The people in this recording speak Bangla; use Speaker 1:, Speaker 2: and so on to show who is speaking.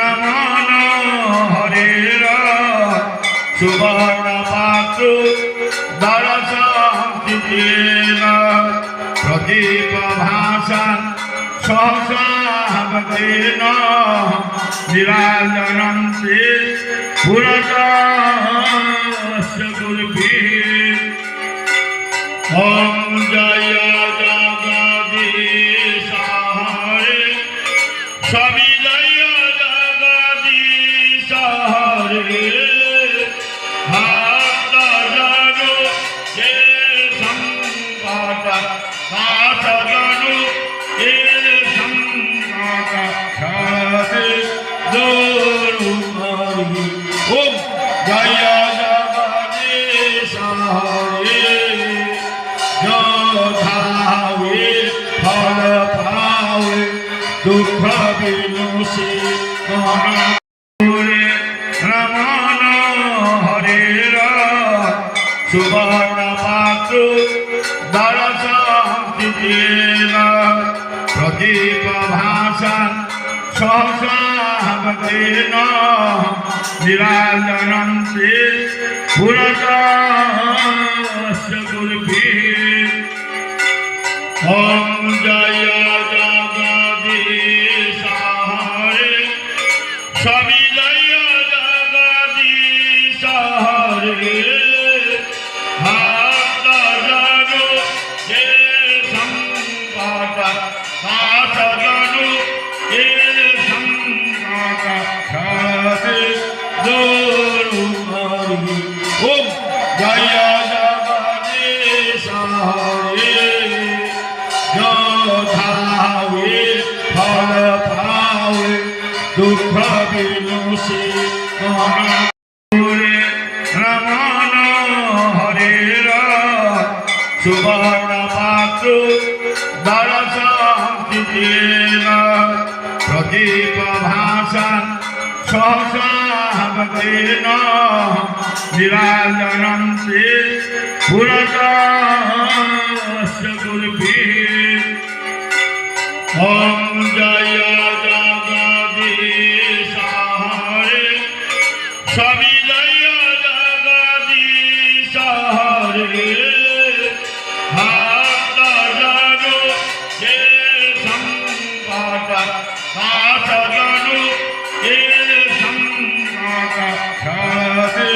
Speaker 1: রমণ হরির সুবর্ণ পাত্র দর্শন প্রদীপ ভাষণ সহসাবতেন নিরাজনন্তে পুরতস্য গুরুভিঃ। ওম জয় জগদীশ হরে স্বামী জয় জগদীশ হরে হাত জানো যে সংকট হাত জানো যে সংকট সাথে দূর করি। ওম জয় জগদীশ হরে যোধাবে ফল পাবে দুঃখ বিনাশে রমণ হরির সুবর্ণ পাত্র দর্শন প্রদীপ ভাষণ সহসাবতেন নিরাজনন্তে পুরতস্য গুরুভিঃ। ওম জয় জগদীশ হরে স্বামী জয় জগদীশ হরে হাত জানো যে সংকট হাত জানো যে সংকট সাথে দূর করি। ওম জয় জগদীশ হরে যোধাবে ফল পাবে দুঃখ বিনাশে রমণ হরির সুবর্ণ পাত্র দর্শন প্রদীপ ভাষণ সহসাবতেন নিরাজনন্তে পুরতস্য গুরুভিঃ। ওম জয় জগদীশ হরে স্বামী জয় জগদীশ হরে হাত জানো যে সংকট হাত জানো যে সংকট সাথে